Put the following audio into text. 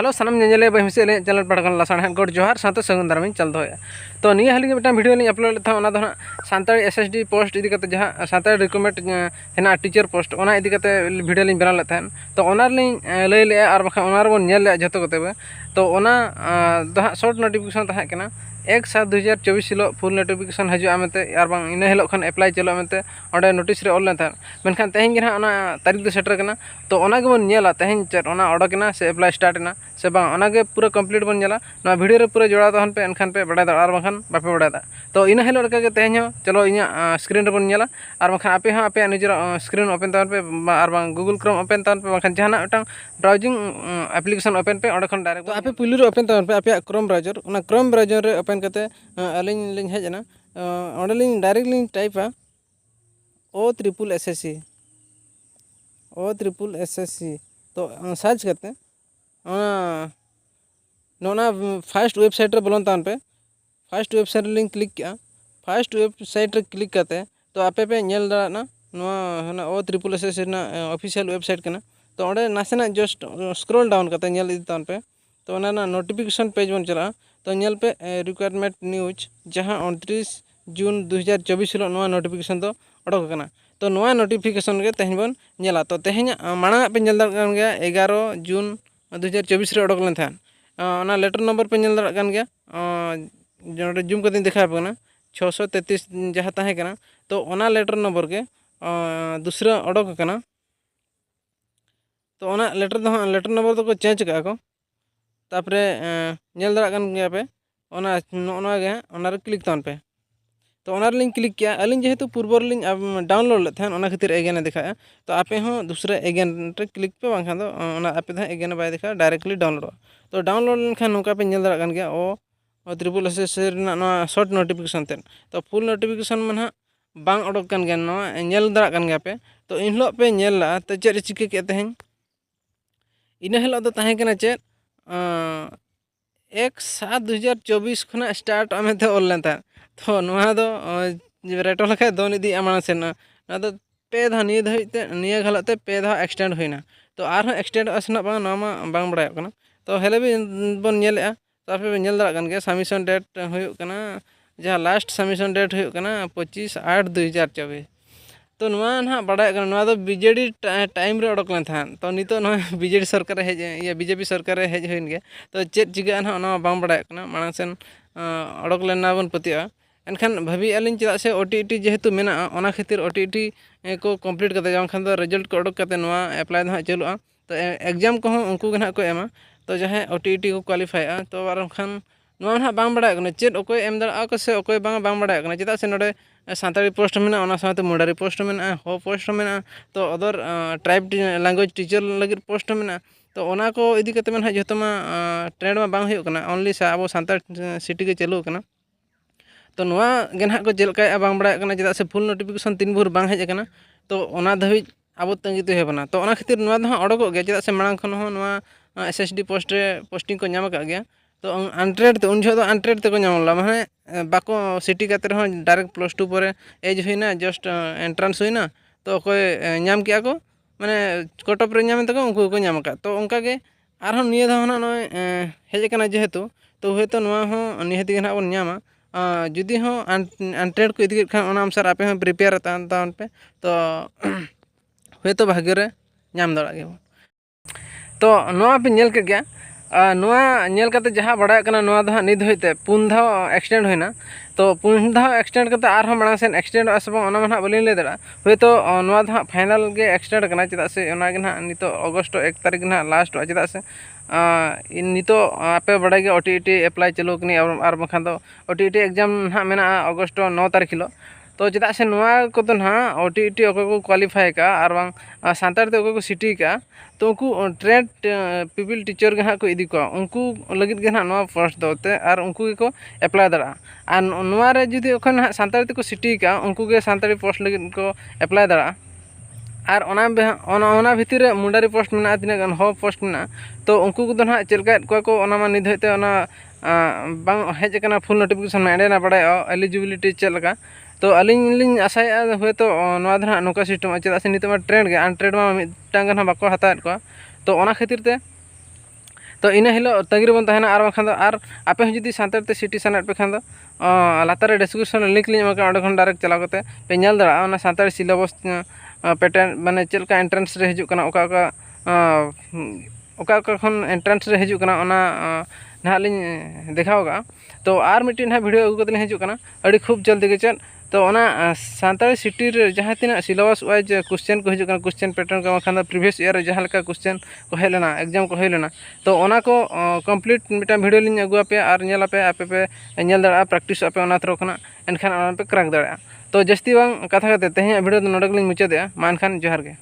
Hello सानम नेले बहमिसे channel पढ़ा लासान गोड जोहार साथ सगुन दारामी चल दो तो निया हाली मिट्टा वीडियो लिंग अपलोड लेता ओना दो सानताड़ी एसएसडी पोस्ट इदी कते जहां सानताड़ी रिकमेंड हेना टीचर पोस्ट ओना इदी कते वीडियो लिंग बनाव लेता तो ओना लिंग लई ले आर बखा ओना रे बोन नेल ले जतो कते बे तो ओना दो शॉर्ट नोटिफिकेशन तहा केना 1/7/2024 हिलो फुल नोटिफिकेशन हजुआ मेते यार बांग इन हिलो खन अप्लाई चलो मेते ओंडे नोटिस रे ऑल लेन था मेनखान तेहें गे ना तारीख दो सेटर कना तो ओना गे बोन नेला तेहें चेट ओना ओडकना से अप्लाई स्टार्ट ना से बांग ओना गे पूरा कंप्लीट बोन नेला ना वीडियो रे पूरा जोड़ा तहन पे एनखान पे बड़ा आर बांखान बापे बड़ा तो इन हिलो लका गे तेहें चलो इना स्क्रीन रे बोन नेला आर बांखान आपे हां आपे निजर स्क्रीन ओपन तहन पे आर बांग गूगल क्रोम ओपन तहन पे बांखान जहाना मिटांग ब्राउजिंग एप्लीकेशन ओपन पे ओंडे खन डायरेक्ट तो आपे पुलिस रे ओपन तहन पे आपे क्रोम ब्राउजर ओना क्रोम ब्राउजर रे ओपन कते अलिंग लिंग हेजना ओंडे लिंग डायरेक्ट लिंग टाइपा O triple SSC तो सर्च करते नोना फर्स्ट वेबसाइट रे बोलन तान पे फर्स्ट वेबसाइट लिंक क्लिक किया फर्स्ट वेबसाइट रे क्लिक करते तो आपे पे नेल दाना नोना O triple SSC ना ऑफिशियल वेबसाइट कना तो ओंडे नासेना जस्ट स्क्रॉल डाउन करते नेल इदी तान पे तो ओना ना नोटिफिकेशन पेज बन चला तो नेल पे रिक्वायरमेंट न्यूज जहां 29 जून 2024 हिलो नोआ नोटिफिकेशन तो अडक कना तो नोआ नोटिफिकेशन के तेहन बन नेला तो तेहन मांगा पे नेल दार कान गया 11 जून 2024 रे अडक लेन थान ओना लेटर नंबर पे नेल दार कान गया जोडे जूम कदिन देखा पना 633 जहां ताहे कना तो ओना लेटर नंबर के दूसरा अडक कना तो ओना लेटर नंबर तो को चेंज का को तापरे नेल दार कान गया पे ओना ओना गे ओना रे क्लिक तान पे तो ओना लिंक क्लिक किया अलिंग जेहेतु पूर्वर लिंक डाउनलोड ले थान ओना खातिर एगेन देखा तो आपे हो दूसरे एगेन रे क्लिक पे बांखा दो ओना आपे दा एगेन बाय देखा डायरेक्टली डाउनलोड तो डाउनलोड लेनखान नोका पे नेल दारा कान गया ओ ट्रिपल एस रे ना शॉर्ट नोटिफिकेशन तेन तो फुल नोटिफिकेशन मन बांग अडक कान गया नो नेल दारा कान गया पे तो इन हिलो पे नेल ला तो चेर चिके के तेहें इन हिलो दो ताहे केना चेर 1/7/2024 खना स्टार्ट आमेते ऑल लेन था तो नोहा दो रेटो लखा दोन इदी आमाना सेना ना तो पे धा निय धइते निय घलते पे धा एक्सटेंड होइना तो आर एक्सटेंड असना बांग नामा बांग बड़ाय कना तो हेले भी बन नेलआ तो आपे नेल दारा कन गया सबमिशन डेट होय कना जहां लास्ट सबमिशन डेट होय कना 25/8/2024 तो नोआ ना बड़ाय कना नोआ दो बीजेडी टाइम रे अडक लेन था तो नितो नो बीजेडी सरकार हेज या बीजेपी सरकार हेज होइन गया तो चेत चिगा ना ओना बांग बड़ाय कना मांग सेन अडक लेना बन पतिया एनखान भाभी अलिंग चेदा से ओटीटी जेहेतु मेना ओना खातिर ओटीटी को कंप्लीट करते जखान दो रिजल्ट को अडक करते नोआ अप्लाई दो चलुआ तो एग्जाम को उनको ना को एमा तो जहां ओटीटी को क्वालिफाई तो आर खान नोआ ना बांग बड़ाय कना चेद ओकोय एम दाड़ा को से ओकोय बांग बड़ाय कना चेदा से नोडे सानताड़ी पोस्ट मेना ओना साथे मुंडारी पोस्ट मेना हो पोस्ट मेना तो अदर ट्राइब लैंग्वेज टीचर लगी पोस्ट मेना तो ओना को इदी कते में जतो मा ट्रेंड में बांग हुयो कना ओनली सा अब सानताड़ सिटी के चलु कना तो नोआ गेना को जेलका बांग बड़ाय कना चेदा से फुल नोटिफिकेशन 3 भोर बांग हेज कना तो ओना धबी अब तंगी तो हेबना तो ओना खातिर नोआ दो अडको गया चेदा से मांग खन हो नोआ एसएसडी पोस्ट रे पोस्टिंग को नाम का गया तो अनट्रेड तो उन जो अनट्रेड ते को नामला माने बाको सिटी काते रहो डायरेक्ट +2 परे एज होइना जस्ट एंट्रेंस होइना तो कोई नाम किया को माने कटअप रे नाम तको उनको को नाम का तो उनका के आरो निये धा ना नय हेज कना जेहेतु तो हेतो नोआ हो निहति गना बन नामा जुदी हो अनट्रेड को इदी खान ओना अनुसार आपे हो प्रिपेयर तान पे तो हेतो भाग्य रे नाम दड़ा गे तो नोआ पे नेल के गया नोआ नेल करते जहां बड़ाय कना नोआ दो निद होइते पुन धा एक्सटेंड होइना तो पुन धा एक्सटेंड करते आर मांग सेन एक्सटेंड असबा ओना माना बलिन ले दड़ा होइतो नोआ धा फाइनल गे एक्सटेंड कना चेदा से ओना गे ना नितो अगस्त 1 तारीख ना लास्ट चेदा से नितो आपे बड़ाय गे ओटीटी अप्लाई चलो कनी आर बखान दो ओटीटी एग्जाम ना मेना अगस्त 9 तारीख हिलो तो चेदा से नोआ को तो ना ओटीटी ओको को क्वालिफाई का आर बांग सानताड़ ते ओको को सिटी का तो उनको ट्रेंड पीपल टीचर गे को इदी को उनको लगित गे ना नोआ पोस्ट दोते आर उनको को अप्लाई दड़ा आर नोआ रे जुदी ओखन सानताड़ ते को सिटी का उनको के सानताड़ी पोस्ट लगित को अप्लाई दड़ा आर ओना भीतर रे मुंडारी पोस्ट मेना तिना गन हो पोस्ट मेना तो उनको को ना चलका को ओना मा निध होते ओना बांग हेज कना फुल नोटिफिकेशन में एंडेना बड़ाय एलिजिबिलिटी चलका तो अलिंग लिंग आशाया हुए तो नोआ धना नोका सिस्टम चेदा से नित मा ट्रेंड गे अनट्रेंड मा मिटांग ना बाको हताएत को तो ओना खातिर ते तो इन हिलो तंगी बन तहना और बाखान और आपे जुदी सानताड़ ते सिटी सानात पे खान लातार डिस्क्रिप्शन लिंक लिंग एमा खन डायरेक्ट चलाव करते पे नेल दाड़ा ओना सानताड़ सिलेबस पैटर्न माने चलका एंट्रेंस रे हिजुग कना ओका खन एंट्रेंस रे हिजुग कना ओना ना लिंग देखावगा। तो और मिट्टी ना वीडियो अगू कते हिजुग कना अड़ी खूब जल्दी के चल। तो ओना सानताड़ी सिटी जहाँ तीना सिलेबस वाइज क्वेश्चन को हिजुग क्वेश्चन पैटर्न को खान प्रीवियस ईयर जहाँ लेका क्वेश्चन को हेज लेना एग्जाम को हेज लेना तो ओना को कंप्लीट मिटा वीडियो लिंग अगुआ पे और नेल पे आपे पे नेल दाड़ा प्रैक्टिस आपे ओना थ्रो खना एनखान ओना पे क्रैक दाड़ा। तो जस्ती बांग कथा कते तेहें वीडियो नोडे लिंग मुचादे मा एनखान जोहार गे।